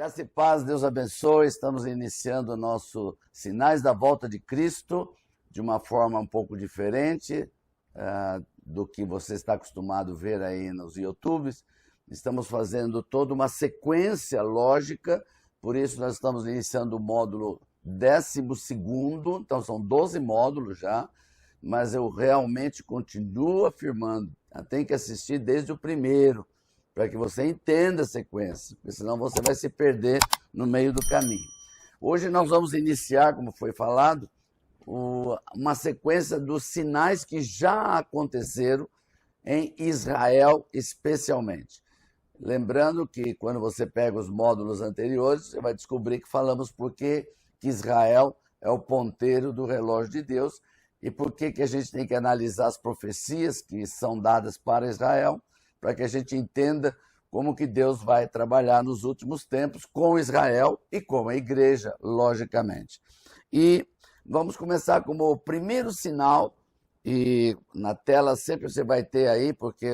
Graça e paz, Deus abençoe. Estamos iniciando o nosso Sinais da Volta de Cristo de uma forma um pouco diferente do que você está acostumado a ver aí nos YouTubes. Estamos fazendo toda uma sequência lógica, por isso nós estamos iniciando o módulo 12º, então são 12 módulos já, mas eu realmente continuo afirmando, tem que assistir desde o primeiro, para que você entenda a sequência, porque senão você vai se perder no meio do caminho. Hoje nós vamos iniciar, como foi falado, uma sequência dos sinais que já aconteceram em Israel especialmente. Lembrando que quando você pega os módulos anteriores, você vai descobrir que falamos por que Israel é o ponteiro do relógio de Deus e por que a gente tem que analisar as profecias que são dadas para Israel, para que a gente entenda como que Deus vai trabalhar nos últimos tempos com Israel e com a igreja, logicamente. E vamos começar como o primeiro sinal, e na tela sempre você vai ter aí, porque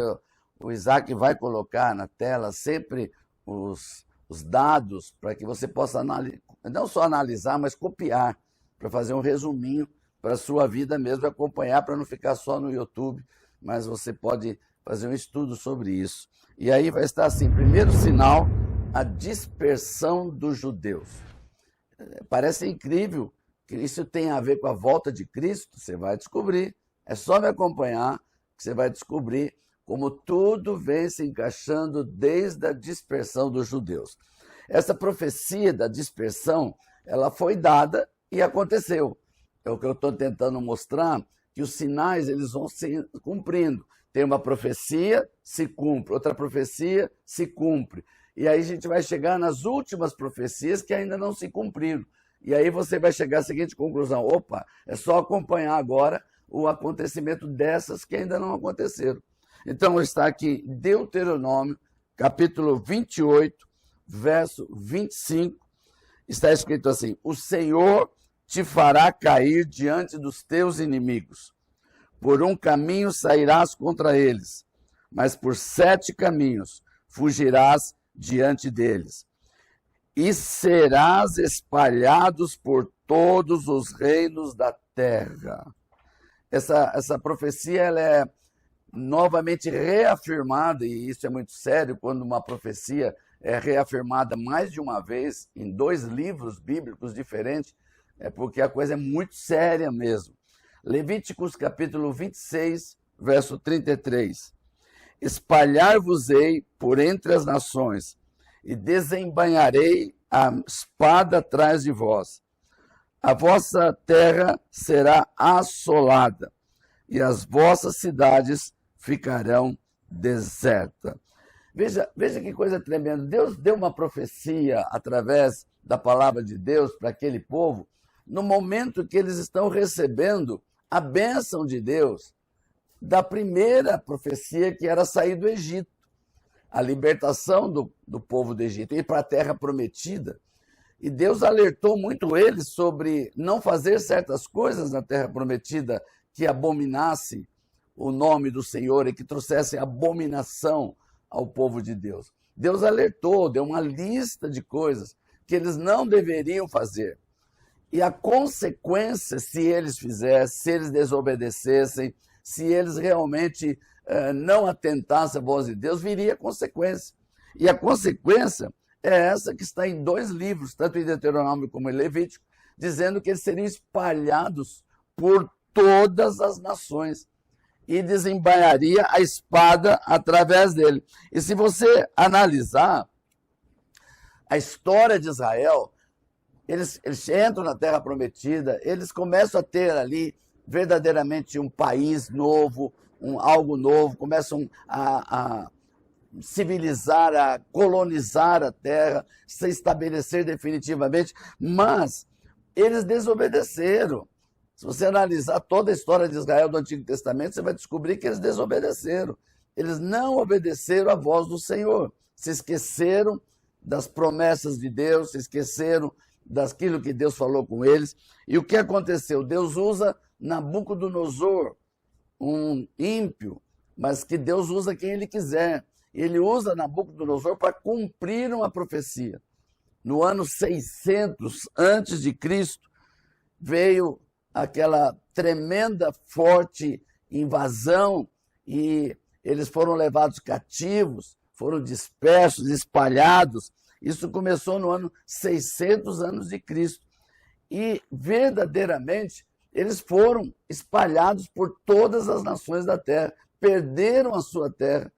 o Isaac vai colocar na tela sempre os dados para que você possa não só analisar, mas copiar, para fazer um resuminho para a sua vida mesmo, acompanhar, para não ficar só no YouTube, mas você pode fazer um estudo sobre isso. E aí vai estar assim, primeiro sinal, a dispersão dos judeus. Parece incrível que isso tem a ver com a volta de Cristo, você vai descobrir. É só me acompanhar que você vai descobrir como tudo vem se encaixando desde a dispersão dos judeus. Essa profecia da dispersão, ela foi dada e aconteceu. É o que eu estou tentando mostrar, que os sinais eles vão se cumprindo. Tem uma profecia, se cumpre. Outra profecia, se cumpre. E aí a gente vai chegar nas últimas profecias que ainda não se cumpriram. E aí você vai chegar à seguinte conclusão: opa, é só acompanhar agora o acontecimento dessas que ainda não aconteceram. Então está aqui Deuteronômio, capítulo 28, verso 25. Está escrito assim: o Senhor te fará cair diante dos teus inimigos. Por um caminho sairás contra eles, mas por 7 caminhos fugirás diante deles. E serás espalhados por todos os reinos da terra. Essa profecia ela é novamente reafirmada, e isso é muito sério quando uma profecia é reafirmada mais de uma vez em 2 livros bíblicos diferentes, é porque a coisa é muito séria mesmo. Levíticos capítulo 26, verso 33. Espalhar-vos-ei por entre as nações, e desembainharei a espada atrás de vós. A vossa terra será assolada, e as vossas cidades ficarão desertas. Veja que coisa tremenda. Deus deu uma profecia através da palavra de Deus para aquele povo, no momento que eles estão recebendo a bênção de Deus da primeira profecia, que era sair do Egito, a libertação do povo do Egito, ir para a terra prometida. E Deus alertou muito eles sobre não fazer certas coisas na terra prometida que abominasse o nome do Senhor e que trouxessem abominação ao povo de Deus. Deus alertou, deu uma lista de coisas que eles não deveriam fazer. E a consequência, se eles fizessem, se eles desobedecessem, se eles realmente não atentassem à voz de Deus, viria a consequência. E a consequência é essa que está em 2 livros, tanto em Deuteronômio como em Levítico, dizendo que eles seriam espalhados por todas as nações e desembainharia a espada através dele. E se você analisar a história de Israel, eles entram na Terra Prometida, eles começam a ter ali verdadeiramente um país novo, algo novo, começam a civilizar, a colonizar a terra, se estabelecer definitivamente, mas eles desobedeceram. Se você analisar toda a história de Israel do Antigo Testamento, você vai descobrir que eles desobedeceram. Eles não obedeceram à voz do Senhor, se esqueceram das promessas de Deus, se esqueceram daquilo que Deus falou com eles. E o que aconteceu? Deus usa Nabucodonosor, um ímpio, mas que Deus usa quem ele quiser. Ele usa Nabucodonosor para cumprir uma profecia. no ano 600 antes de Cristo, veio aquela tremenda, forte invasão e eles foram levados cativos, foram dispersos, espalhados. Isso começou no ano 600 anos de Cristo. E, verdadeiramente, eles foram espalhados por todas as nações da terra, perderam a sua terra,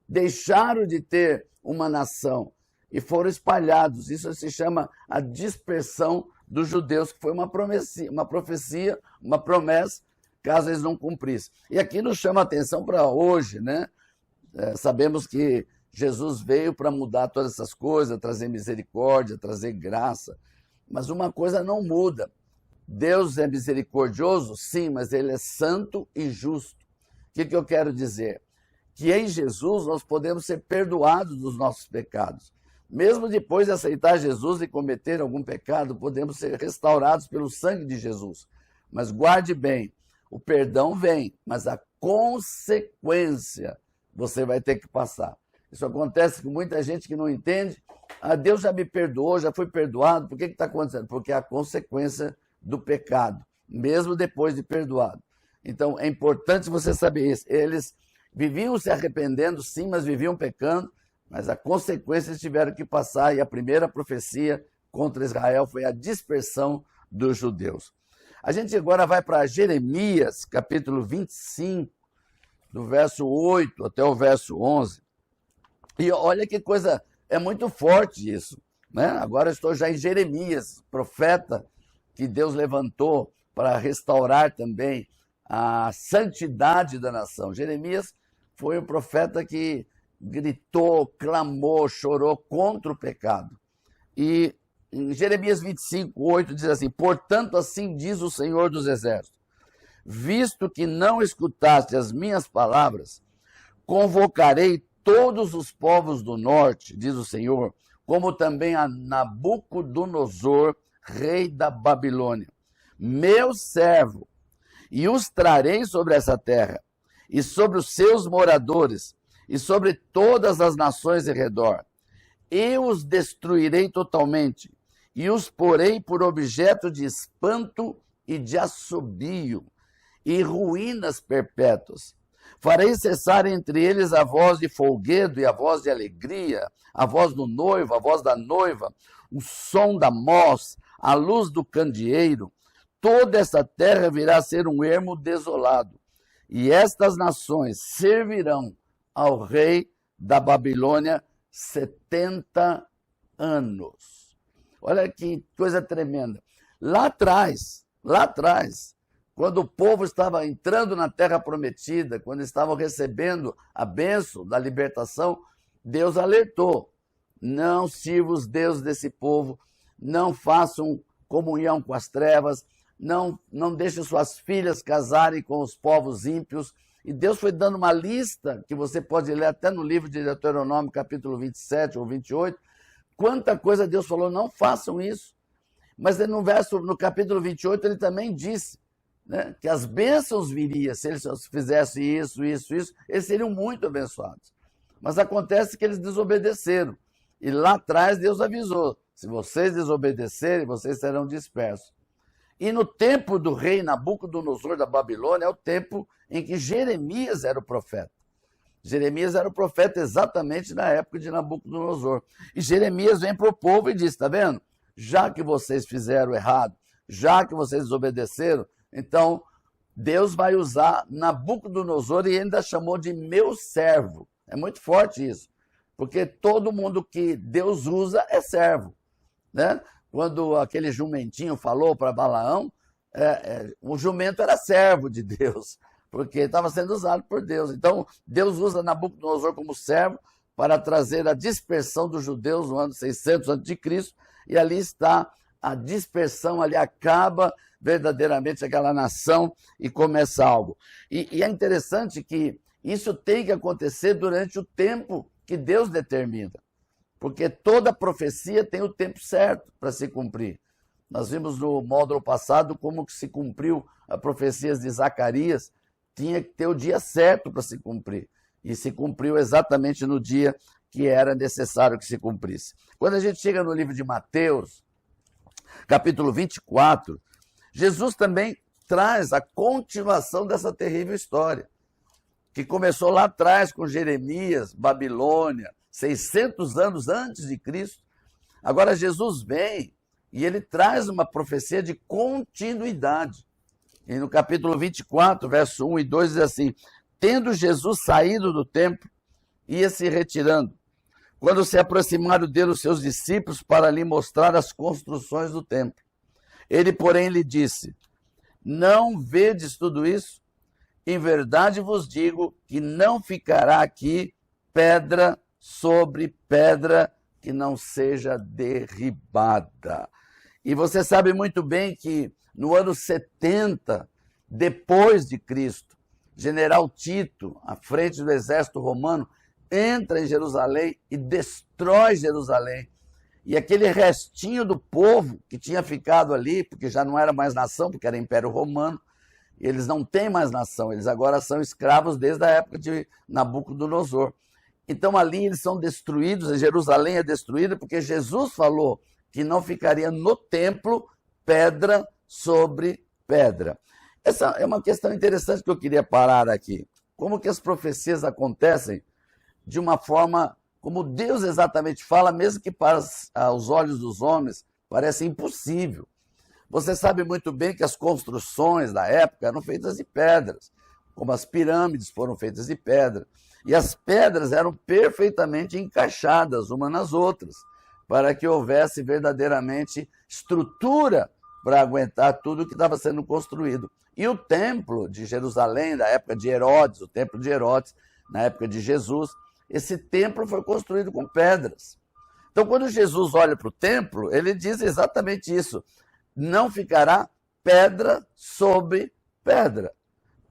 deixaram de ter uma nação e foram espalhados. Isso se chama a dispersão dos judeus, que foi uma profecia, uma promessa, caso eles não cumprissem. E aqui nos chama a atenção para hoje, né? Sabemos que Jesus veio para mudar todas essas coisas, trazer misericórdia, trazer graça, mas uma coisa não muda. Deus é misericordioso, sim, mas ele é santo e justo. O que eu quero dizer? Que em Jesus nós podemos ser perdoados dos nossos pecados. Mesmo depois de aceitar Jesus e cometer algum pecado, podemos ser restaurados pelo sangue de Jesus. Mas guarde bem, o perdão vem, mas a consequência você vai ter que passar. Isso acontece com muita gente que não entende. Deus já me perdoou, já fui perdoado. Por que está acontecendo? Porque é a consequência do pecado, mesmo depois de perdoado. Então, é importante você saber isso. Eles viviam se arrependendo, sim, mas viviam pecando, mas a consequência eles tiveram que passar, e a primeira profecia contra Israel foi a dispersão dos judeus. A gente agora vai para Jeremias, capítulo 25, do verso 8 até o verso 11. E olha que coisa, é muito forte isso, né? Agora estou já em Jeremias, profeta que Deus levantou para restaurar também a santidade da nação. Jeremias foi o profeta que gritou, clamou, chorou contra o pecado. E em Jeremias 25, 8 diz assim: portanto, assim diz o Senhor dos Exércitos, visto que não escutaste as minhas palavras, convocarei todos os povos do norte, diz o Senhor, como também a Nabucodonosor, rei da Babilônia, meu servo, e os trarei sobre essa terra, e sobre os seus moradores, e sobre todas as nações em redor. Eu os destruirei totalmente, e os porei por objeto de espanto e de assobio, e ruínas perpétuas. Farei cessar entre eles a voz de folguedo e a voz de alegria, a voz do noivo, a voz da noiva, o som da moz, a luz do candeeiro. Toda essa terra virá a ser um ermo desolado, e estas nações servirão ao rei da Babilônia 70 anos. Olha que coisa tremenda. Lá atrás, quando o povo estava entrando na terra prometida, quando estavam recebendo a bênção da libertação, Deus alertou: não sirvam os deuses desse povo, não façam comunhão com as trevas, não deixem suas filhas casarem com os povos ímpios. E Deus foi dando uma lista, que você pode ler até no livro de Deuteronômio, capítulo 27 ou 28, quanta coisa Deus falou: não façam isso. Mas no capítulo 28, ele também disse, né, que as bênçãos viriam, se eles fizessem isso, eles seriam muito abençoados. Mas acontece que eles desobedeceram. E lá atrás Deus avisou: se vocês desobedecerem, vocês serão dispersos. E no tempo do rei Nabucodonosor da Babilônia, é o tempo em que Jeremias era o profeta. Jeremias era o profeta exatamente na época de Nabucodonosor. E Jeremias vem para o povo e diz: está vendo? Já que vocês fizeram errado, já que vocês desobedeceram, então Deus vai usar Nabucodonosor, e ainda chamou de meu servo. É muito forte isso, porque todo mundo que Deus usa é servo, né? Quando aquele jumentinho falou para Balaão, o jumento era servo de Deus, porque estava sendo usado por Deus. Então, Deus usa Nabucodonosor como servo para trazer a dispersão dos judeus no ano 600 a.C., e ali está a dispersão, ali acaba verdadeiramente aquela nação e começa algo. E é interessante que isso tem que acontecer durante o tempo que Deus determina, porque toda profecia tem o tempo certo para se cumprir. Nós vimos no módulo passado como que se cumpriu as profecias de Zacarias, tinha que ter o dia certo para se cumprir. E se cumpriu exatamente no dia que era necessário que se cumprisse. Quando a gente chega no livro de Mateus, capítulo 24, Jesus também traz a continuação dessa terrível história, que começou lá atrás com Jeremias, Babilônia, 600 anos antes de Cristo. Agora Jesus vem e ele traz uma profecia de continuidade. E no capítulo 24, verso 1 e 2, diz assim: tendo Jesus saído do templo, ia se retirando. Quando se aproximaram dele os seus discípulos para lhe mostrar as construções do templo. Ele, porém, lhe disse: não vedes tudo isso? Em verdade vos digo que não ficará aqui pedra sobre pedra que não seja derribada. E você sabe muito bem que no ano 70, depois de Cristo, General Tito, à frente do exército romano, entra em Jerusalém e destrói Jerusalém. E aquele restinho do povo que tinha ficado ali, porque já não era mais nação, porque era Império Romano, eles não têm mais nação, eles agora são escravos desde a época de Nabucodonosor. Então ali eles são destruídos, Jerusalém é destruída, porque Jesus falou que não ficaria no templo pedra sobre pedra. Essa é uma questão interessante que eu queria parar aqui. Como que as profecias acontecem de uma forma como Deus exatamente fala, mesmo que para os olhos dos homens parece impossível. Você sabe muito bem que as construções da época eram feitas de pedras, como as pirâmides foram feitas de pedra. E as pedras eram perfeitamente encaixadas umas nas outras, para que houvesse verdadeiramente estrutura para aguentar tudo que estava sendo construído. E o templo de Jerusalém, da época de Herodes, o templo de Herodes, na época de Jesus, esse templo foi construído com pedras. Então, quando Jesus olha para o templo, ele diz exatamente isso: não ficará pedra sobre pedra.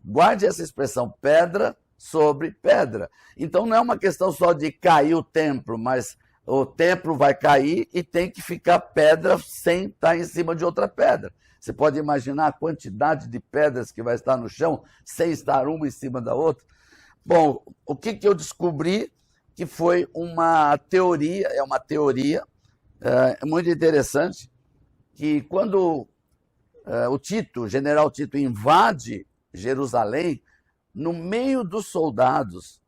Guarde essa expressão, pedra sobre pedra. Então, não é uma questão só de cair o templo, mas o templo vai cair e tem que ficar pedra sem estar em cima de outra pedra. Você pode imaginar a quantidade de pedras que vai estar no chão sem estar uma em cima da outra? Bom, o que eu descobri que foi uma teoria, é uma teoria muito interessante, que quando o Tito, o general Tito, invade Jerusalém, no meio dos soldados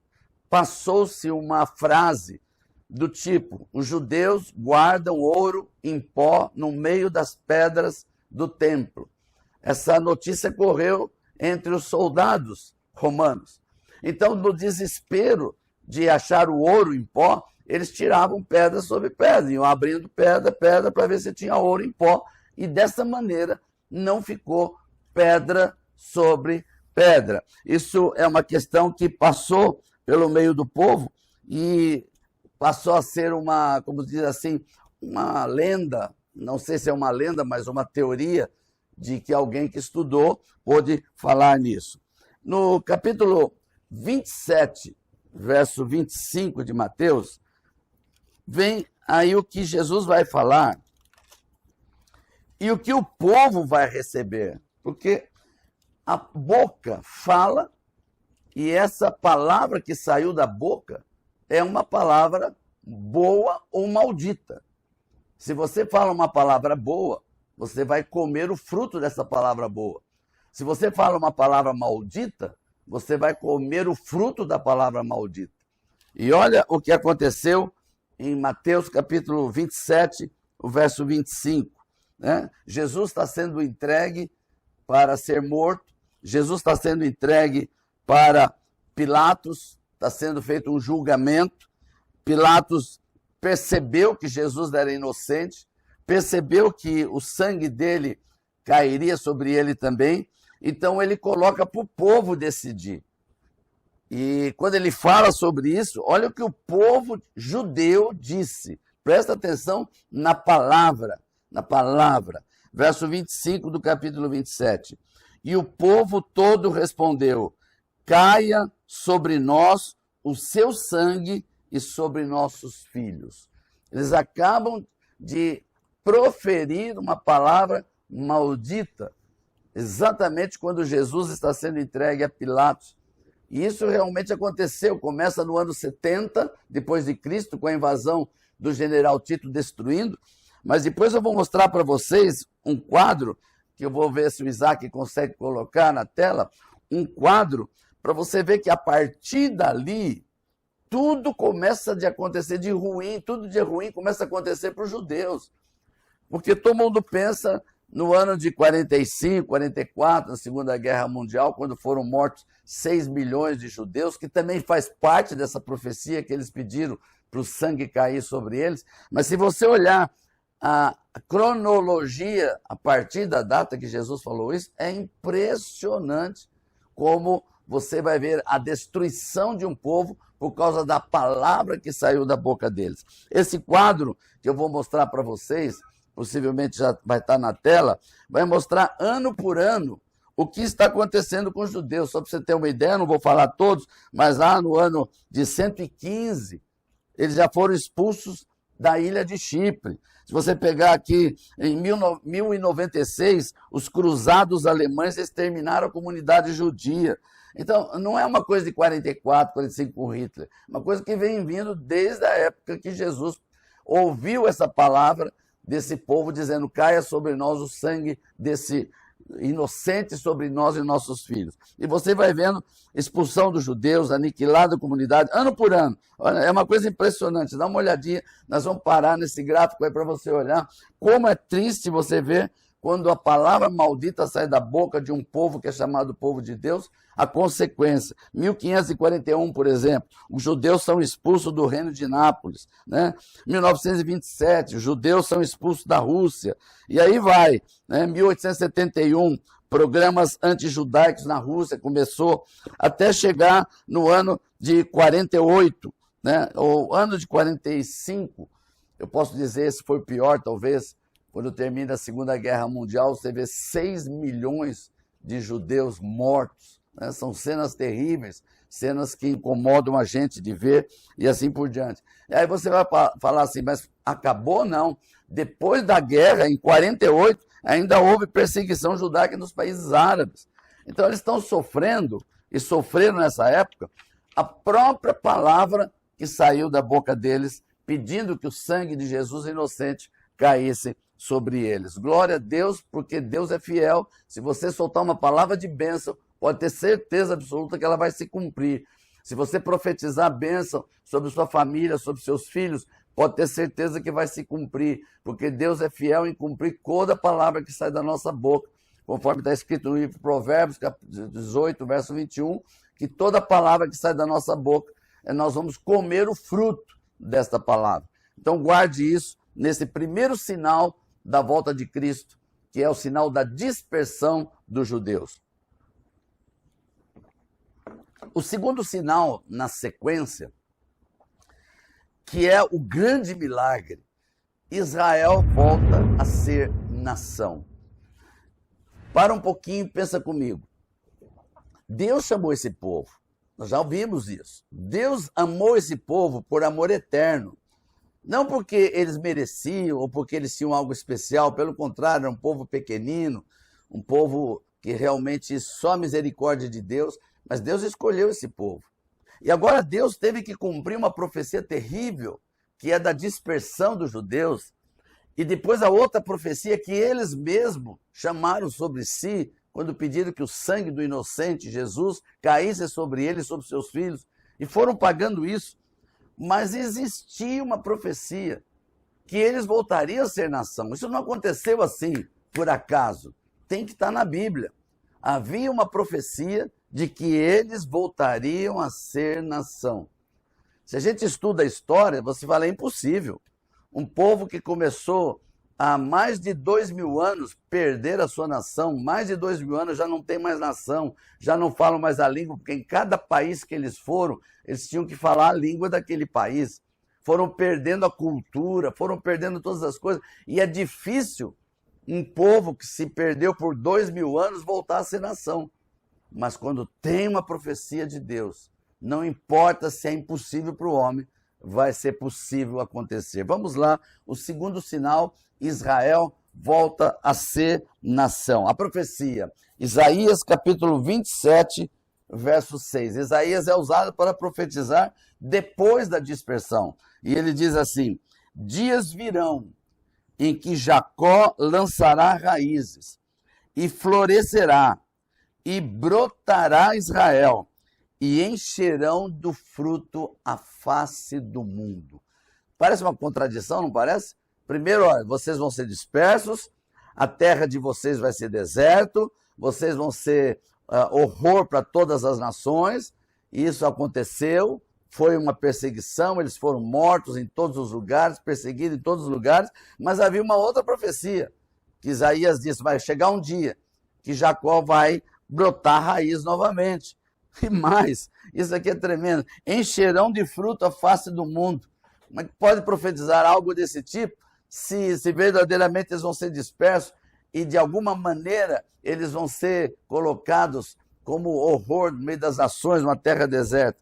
passou-se uma frase do tipo: os judeus guardam ouro em pó no meio das pedras do templo. Essa notícia correu entre os soldados romanos. Então, no desespero de achar o ouro em pó, eles tiravam pedra sobre pedra, iam abrindo pedra para ver se tinha ouro em pó, e dessa maneira não ficou pedra sobre pedra. Isso é uma questão que passou pelo meio do povo e passou a ser uma, como diz assim, uma lenda, não sei se é uma lenda, mas uma teoria de que alguém que estudou pôde falar nisso. No capítulo 27, verso 25 de Mateus, vem aí o que Jesus vai falar e o que o povo vai receber, porque a boca fala e essa palavra que saiu da boca é uma palavra boa ou maldita. Se você fala uma palavra boa, você vai comer o fruto dessa palavra boa. Se você fala uma palavra maldita, você vai comer o fruto da palavra maldita. E olha o que aconteceu em Mateus capítulo 27, o verso 25. Né? Jesus está sendo entregue para ser morto, Jesus está sendo entregue para Pilatos, está sendo feito um julgamento. Pilatos percebeu que Jesus era inocente, percebeu que o sangue dele cairia sobre ele também, então ele coloca para o povo decidir. E quando ele fala sobre isso, olha o que o povo judeu disse. Presta atenção na palavra. Verso 25 do capítulo 27. E o povo todo respondeu: caia sobre nós o seu sangue e sobre nossos filhos. Eles acabam de proferir uma palavra maldita, exatamente quando Jesus está sendo entregue a Pilatos. E isso realmente aconteceu, começa no ano 70 depois de Cristo, com a invasão do general Tito destruindo, mas depois eu vou mostrar para vocês um quadro, que eu vou ver se o Isaac consegue colocar na tela, um quadro para você ver que a partir dali, tudo começa a acontecer de ruim, tudo de ruim começa a acontecer para os judeus. Porque todo mundo pensa no ano de 45, 44, na Segunda Guerra Mundial, quando foram mortos 6 milhões de judeus, que também faz parte dessa profecia que eles pediram para o sangue cair sobre eles. Mas se você olhar a cronologia a partir da data que Jesus falou isso, é impressionante como você vai ver a destruição de um povo por causa da palavra que saiu da boca deles. Esse quadro que eu vou mostrar para vocês, possivelmente já vai estar na tela, vai mostrar ano por ano o que está acontecendo com os judeus. Só para você ter uma ideia, não vou falar todos, mas lá no ano de 115, eles já foram expulsos da ilha de Chipre. Se você pegar aqui, em 1096, os cruzados alemães exterminaram a comunidade judia. Então, não é uma coisa de 44, 45 com Hitler, é uma coisa que vem vindo desde a época que Jesus ouviu essa palavra desse povo dizendo: caia sobre nós o sangue desse inocente sobre nós e nossos filhos. E você vai vendo expulsão dos judeus, aniquilada a comunidade, ano por ano. Olha, é uma coisa impressionante. Dá uma olhadinha, nós vamos parar nesse gráfico aí para você olhar como é triste você ver quando a palavra maldita sai da boca de um povo que é chamado povo de Deus, a consequência. 1541, por exemplo, os judeus são expulsos do reino de Nápoles, né? 1927, os judeus são expulsos da Rússia, e aí vai, né? 1871, programas antijudaicos na Rússia, começou até chegar no ano de 48, né? Ou ano de 45, eu posso dizer, esse foi o pior, talvez. Quando termina a Segunda Guerra Mundial, você vê 6 milhões de judeus mortos, né? São cenas terríveis, cenas que incomodam a gente de ver e assim por diante. E aí você vai falar assim, mas acabou? Não. Depois da guerra, em 48, ainda houve perseguição judaica nos países árabes. Então eles estão sofrendo, e sofreram nessa época, a própria palavra que saiu da boca deles, pedindo que o sangue de Jesus inocente caísse sobre eles. Glória a Deus, porque Deus é fiel. Se você soltar uma palavra de bênção, pode ter certeza absoluta que ela vai se cumprir. Se você profetizar bênção sobre sua família, sobre seus filhos, pode ter certeza que vai se cumprir, porque Deus é fiel em cumprir toda palavra que sai da nossa boca, conforme está escrito no livro de Provérbios, capítulo 18, verso 21, que toda palavra que sai da nossa boca, nós vamos comer o fruto desta palavra. Então guarde isso nesse primeiro sinal da volta de Cristo, que é o sinal da dispersão dos judeus. O segundo sinal na sequência, que é o grande milagre, Israel volta a ser nação. Para um pouquinho, pensa comigo. Deus chamou esse povo, nós já ouvimos isso. Deus amou esse povo por amor eterno. Não porque eles mereciam ou porque eles tinham algo especial, pelo contrário, era um povo pequenino, um povo que realmente só a misericórdia de Deus, mas Deus escolheu esse povo. E agora Deus teve que cumprir uma profecia terrível, que é da dispersão dos judeus, e depois a outra profecia que eles mesmos chamaram sobre si, quando pediram que o sangue do inocente Jesus caísse sobre eles e sobre seus filhos, e foram pagando isso. Mas existia uma profecia que eles voltariam a ser nação. Isso não aconteceu assim, por acaso. Tem que estar na Bíblia. Havia uma profecia de que eles voltariam a ser nação. Se a gente estuda a história, você fala, é impossível. Um povo que começou há mais de 2000 anos perder a sua nação, mais de 2000 anos já não tem mais nação, já não falam mais a língua, porque em cada país que eles foram, eles tinham que falar a língua daquele país. Foram perdendo a cultura, foram perdendo todas as coisas. E é difícil um povo que se perdeu por 2000 anos voltar a ser nação. Mas quando tem uma profecia de Deus, não importa se é impossível para o homem, vai ser possível acontecer. Vamos lá, o segundo sinal, Israel volta a ser nação. A profecia, Isaías capítulo 27, verso 6. Isaías é usado para profetizar depois da dispersão. E ele diz assim: dias virão em que Jacó lançará raízes, e florescerá, e brotará Israel, e encherão do fruto a face do mundo. Parece uma contradição, não parece? Primeiro, olha, vocês vão ser dispersos, a terra de vocês vai ser deserto, vocês vão ser horror para todas as nações. Isso aconteceu, foi uma perseguição, eles foram mortos em todos os lugares, perseguidos em todos os lugares, mas havia uma outra profecia, que Isaías disse: vai chegar um dia que Jacó vai brotar raiz novamente. E mais, isso aqui é tremendo, encherão de fruto a face do mundo. Como é que pode profetizar algo desse tipo, se verdadeiramente eles vão ser dispersos e de alguma maneira eles vão ser colocados como horror no meio das nações, numa terra deserta?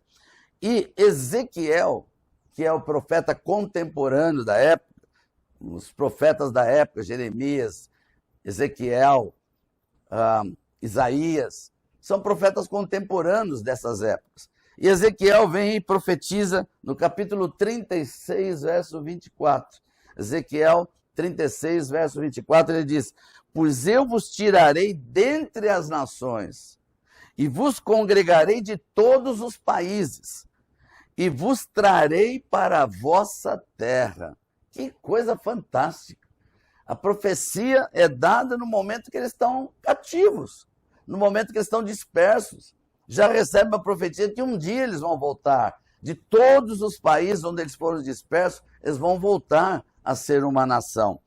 E Ezequiel, que é o profeta contemporâneo da época, os profetas da época, Jeremias, Ezequiel, Isaías, são profetas contemporâneos dessas épocas. E Ezequiel vem e profetiza no capítulo 36, verso 24. Ezequiel 36, verso 24, ele diz: pois eu vos tirarei dentre as nações, e vos congregarei de todos os países, e vos trarei para a vossa terra. Que coisa fantástica! A profecia é dada no momento que eles estão cativos, no momento que eles estão dispersos. Já recebe uma profecia que um dia eles vão voltar. De todos os países onde eles foram dispersos, eles vão voltar a ser uma nação.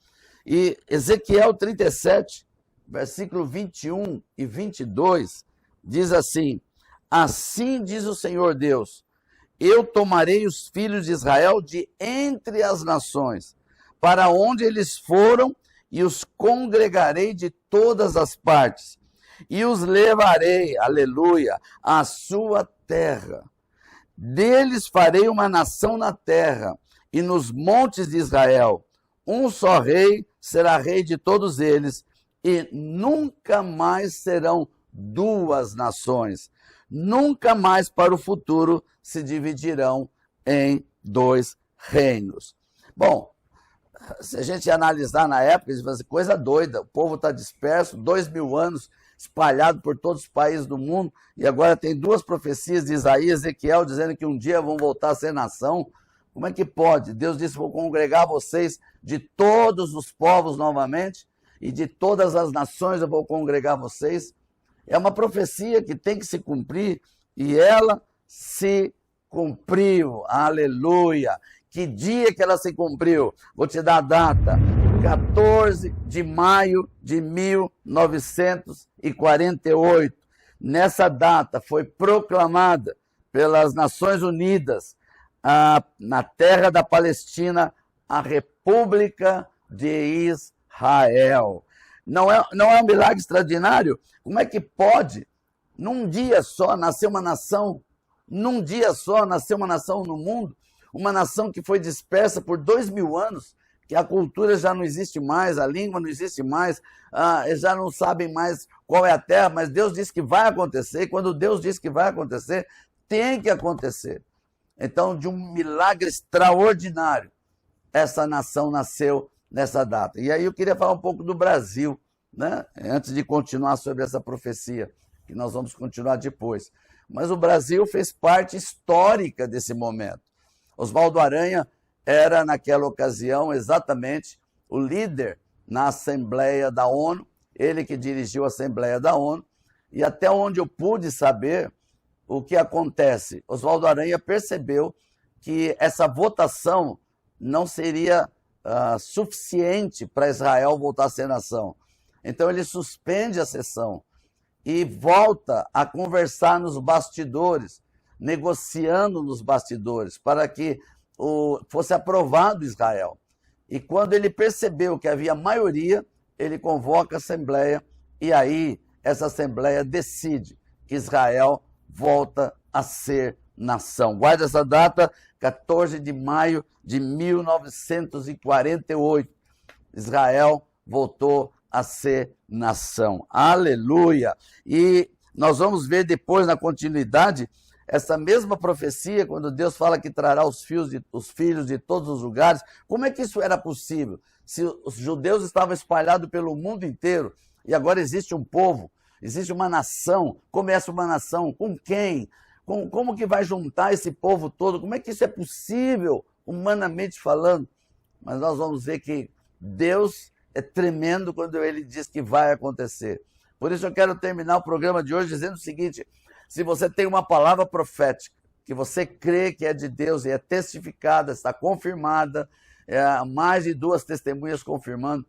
E Ezequiel 37, versículo 21 e 22, diz assim: assim diz o Senhor Deus: eu tomarei os filhos de Israel de entre as nações, para onde eles foram, e os congregarei de todas as partes, e os levarei, aleluia, à sua terra. Deles farei uma nação na terra, e nos montes de Israel um só rei será rei de todos eles, e nunca mais serão duas nações. Nunca mais para o futuro se dividirão em dois reinos. Bom, se a gente analisar na época, vai ser coisa doida. O povo está disperso, 2000 anos, espalhado por todos os países do mundo, e agora tem duas profecias de Isaías e Ezequiel dizendo que um dia vão voltar a ser nação. Como é que pode? Deus disse: vou congregar vocês de todos os povos novamente, e de todas as nações eu vou congregar vocês. É uma profecia que tem que se cumprir, e ela se cumpriu. Aleluia! Que dia que ela se cumpriu? Vou te dar a data: 14 de maio de 1948. Nessa data foi proclamada pelas Nações Unidas, na terra da Palestina, a República de Israel. Não é um milagre extraordinário? Como é que pode, num dia só, nascer uma nação? Num dia só, nascer uma nação no mundo? Uma nação que foi dispersa por 2000 anos, que a cultura já não existe mais, a língua não existe mais, eles já não sabem mais qual é a terra, mas Deus disse que vai acontecer, e quando Deus diz que vai acontecer, tem que acontecer. Então, de um milagre extraordinário, essa nação nasceu nessa data. E aí eu queria falar um pouco do Brasil, né? Antes de continuar sobre essa profecia, que nós vamos continuar depois. Mas o Brasil fez parte histórica desse momento. Oswaldo Aranha era, naquela ocasião, exatamente o líder na Assembleia da ONU, ele que dirigiu a Assembleia da ONU, e até onde eu pude saber o que acontece, Oswaldo Aranha percebeu que essa votação não seria suficiente para Israel voltar a ser nação. Então ele suspende a sessão e volta a conversar nos bastidores, negociando nos bastidores, para que fosse aprovado Israel. E quando ele percebeu que havia maioria, ele convoca a Assembleia, e aí essa Assembleia decide que Israel volta a ser nação. Guarda essa data, 14 de maio de 1948. Israel voltou a ser nação. Aleluia! E Nós vamos ver depois, na continuidade, essa mesma profecia, quando Deus fala que trará os filhos de todos os lugares. Como é que isso era possível? Se os judeus estavam espalhados pelo mundo inteiro, e agora existe um povo, existe uma nação. Começa uma nação, com quem? Como que vai juntar esse povo todo? Como é que isso é possível, humanamente falando? Mas nós vamos ver que Deus é tremendo quando Ele diz que vai acontecer. Por isso eu quero terminar o programa de hoje dizendo o seguinte: se você tem uma palavra profética, que você crê que é de Deus e é testificada, está confirmada, mais de 2 testemunhas confirmando,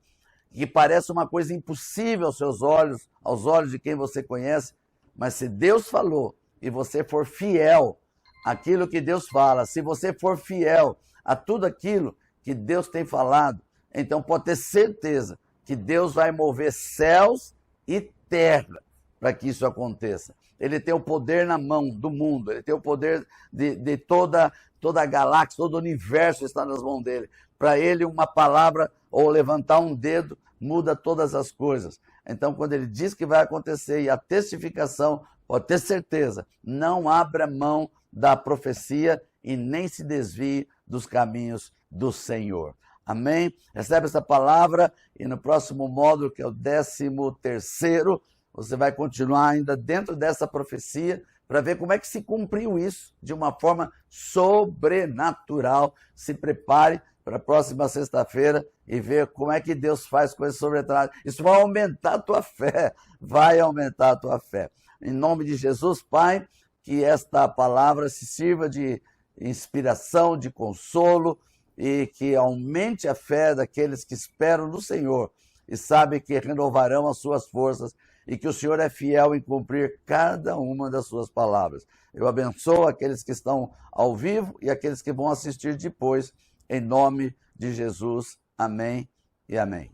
que parece uma coisa impossível aos seus olhos, aos olhos de quem você conhece, mas se Deus falou e você for fiel àquilo que Deus fala, se você for fiel a tudo aquilo que Deus tem falado, então pode ter certeza que Deus vai mover céus e terra para que isso aconteça. Ele tem o poder na mão do mundo, ele tem o poder de toda a galáxia, todo o universo está nas mãos dele. Para ele, uma palavra ou levantar um dedo muda todas as coisas. Então, quando ele diz que vai acontecer e a testificação, pode ter certeza, não abra mão da profecia e nem se desvie dos caminhos do Senhor. Amém? Recebe essa palavra e no próximo módulo, que é o 13º, você vai continuar ainda dentro dessa profecia para ver como é que se cumpriu isso de uma forma sobrenatural. Se prepare para a próxima sexta-feira e ver como é que Deus faz coisas sobrenaturais. Isso vai aumentar a tua fé, vai aumentar a tua fé. Em nome de Jesus, Pai, que esta palavra se sirva de inspiração, de consolo e que aumente a fé daqueles que esperam no Senhor e sabem que renovarão as suas forças e que o Senhor é fiel em cumprir cada uma das suas palavras. Eu abençoo aqueles que estão ao vivo e aqueles que vão assistir depois, em nome de Jesus. Amém e amém.